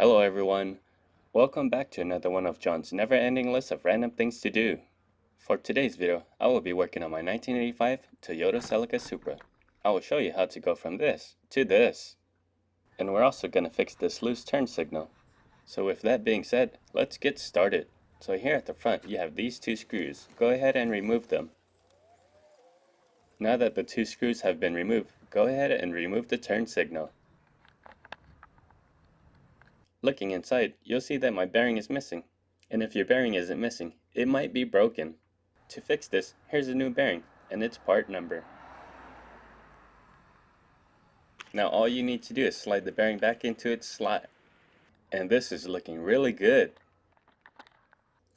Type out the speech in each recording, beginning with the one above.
Hello everyone, welcome back to another one of John's never-ending list of random things to do. For today's video, I will be working on my 1985 Toyota Celica Supra. I will show you how to go from this to this. And we're also going to fix this loose turn signal. So with that being said, let's get started. So here at the front you have these two screws. Go ahead and remove them. Now that the two screws have been removed, go ahead and remove the turn signal. Looking inside, you'll see that my bearing is missing. And if your bearing isn't missing, it might be broken. To fix this, here's a new bearing, and its part number. Now all you need to do is slide the bearing back into its slot. And this is looking really good.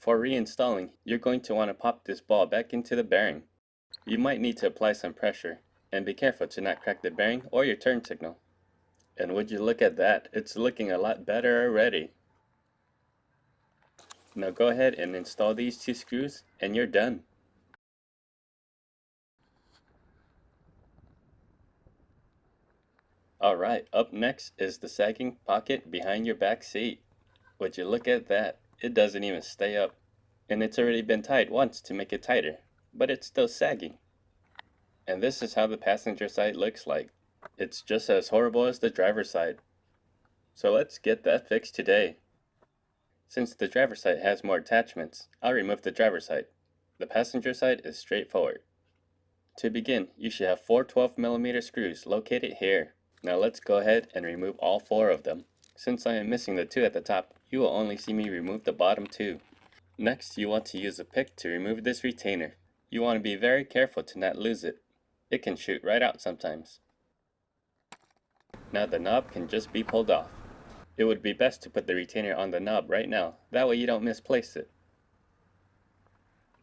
For reinstalling, you're going to want to pop this ball back into the bearing. You might need to apply some pressure, and be careful to not crack the bearing or your turn signal. And would you look at that, it's looking a lot better already. Now go ahead and install these two screws and you're done. Alright, up next is the sagging pocket behind your back seat. Would you look at that, it doesn't even stay up. And it's already been tied once to make it tighter, but it's still sagging. And this is how the passenger side looks like. It's just as horrible as the driver's side. So let's get that fixed today. Since the driver's side has more attachments, I'll remove the driver's side. The passenger side is straightforward. To begin, you should have 4 12mm screws located here. Now let's go ahead and remove all 4 of them. Since I am missing the 2 at the top, you will only see me remove the bottom 2. Next, you want to use a pick to remove this retainer. You want to be very careful to not lose it. It can shoot right out sometimes. Now the knob can just be pulled off. It would be best to put the retainer on the knob right now, that way you don't misplace it.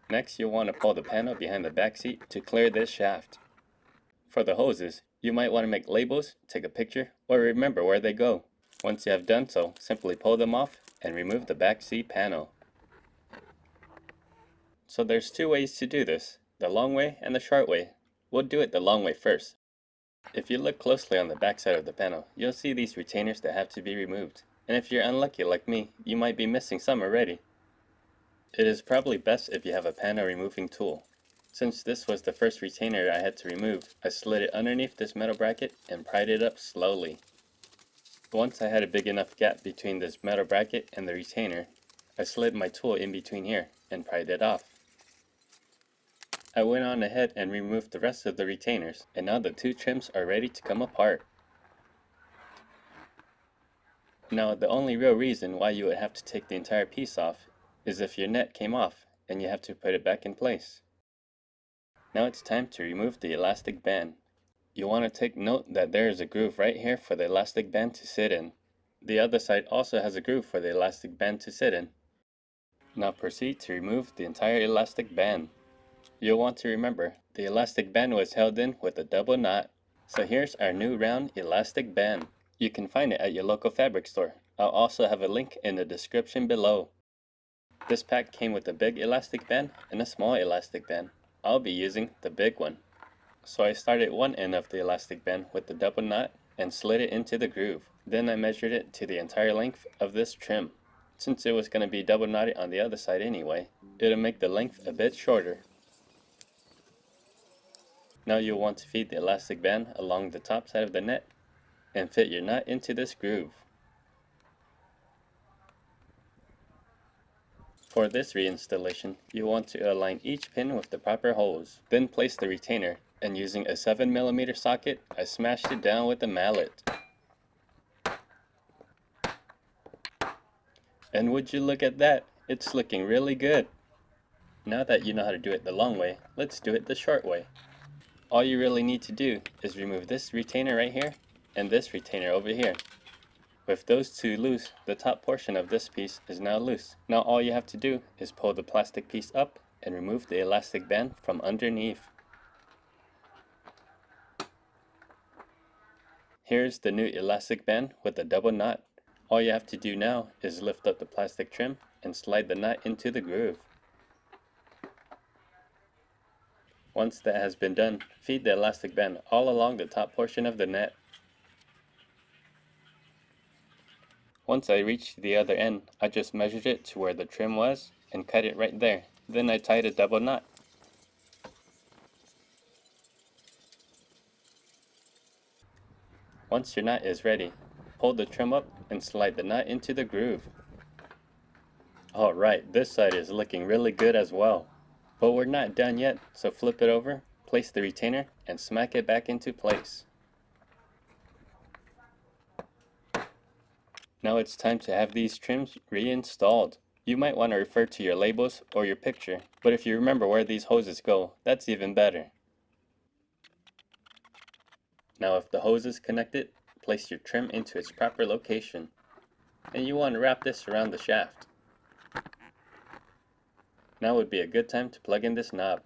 Next, you'll want to pull the panel behind the back seat to clear this shaft. For the hoses, you might want to make labels, take a picture, or remember where they go. Once you have done so, simply pull them off and remove the back seat panel. So there's 2 ways to do this, the long way and the short way. We'll do it the long way first. If you look closely on the back side of the panel, you'll see these retainers that have to be removed. And if you're unlucky like me, you might be missing some already. It is probably best if you have a panel removing tool. Since this was the first retainer I had to remove, I slid it underneath this metal bracket and pried it up slowly. Once I had a big enough gap between this metal bracket and the retainer, I slid my tool in between here and pried it off. I went on ahead and removed the rest of the retainers, and now the 2 trims are ready to come apart. Now the only real reason why you would have to take the entire piece off is if your net came off and you have to put it back in place. Now it's time to remove the elastic band. You want to take note that there is a groove right here for the elastic band to sit in. The other side also has a groove for the elastic band to sit in. Now proceed to remove the entire elastic band. You'll want to remember, the elastic band was held in with a double knot. So here's our new round elastic band. You can find it at your local fabric store. I'll also have a link in the description below. This pack came with a big elastic band and a small elastic band. I'll be using the big one. So I started one end of the elastic band with the double knot and slid it into the groove. Then I measured it to the entire length of this trim. Since it was going to be double knotted on the other side anyway, it'll make the length a bit shorter. Now you'll want to feed the elastic band along the top side of the net and fit your knot into this groove. For this reinstallation, you want to align each pin with the proper holes. Then place the retainer, and using a 7mm socket, I smashed it down with a mallet. And would you look at that, it's looking really good. Now that you know how to do it the long way, let's do it the short way. All you really need to do is remove this retainer right here, and this retainer over here. With those 2 loose, the top portion of this piece is now loose. Now all you have to do is pull the plastic piece up and remove the elastic band from underneath. Here's the new elastic band with a double knot. All you have to do now is lift up the plastic trim and slide the knot into the groove. Once that has been done, feed the elastic band all along the top portion of the net. Once I reached the other end, I just measured it to where the trim was and cut it right there. Then I tied a double knot. Once your knot is ready, pull the trim up and slide the knot into the groove. Alright, this side is looking really good as well. But we're not done yet, so flip it over, place the retainer, and smack it back into place. Now it's time to have these trims reinstalled. You might want to refer to your labels or your picture, but if you remember where these hoses go, that's even better. Now if the hose is connected, place your trim into its proper location. And you want to wrap this around the shaft. Now would be a good time to plug in this knob.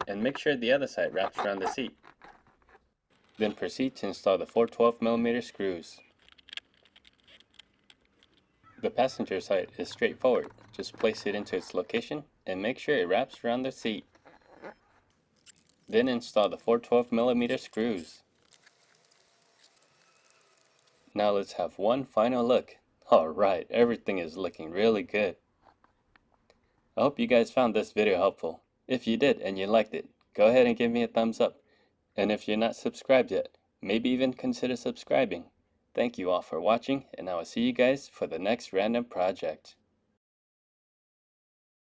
And make sure the other side wraps around the seat. Then proceed to install the 4 12mm screws. The passenger side is straightforward. Just place it into its location and make sure it wraps around the seat. Then install the 4 12mm screws. Now let's have one final look. Alright, everything is looking really good. I hope you guys found this video helpful. If you did and you liked it, go ahead and give me a thumbs up. And if you're not subscribed yet, maybe even consider subscribing. Thank you all for watching, and I will see you guys for the next random project.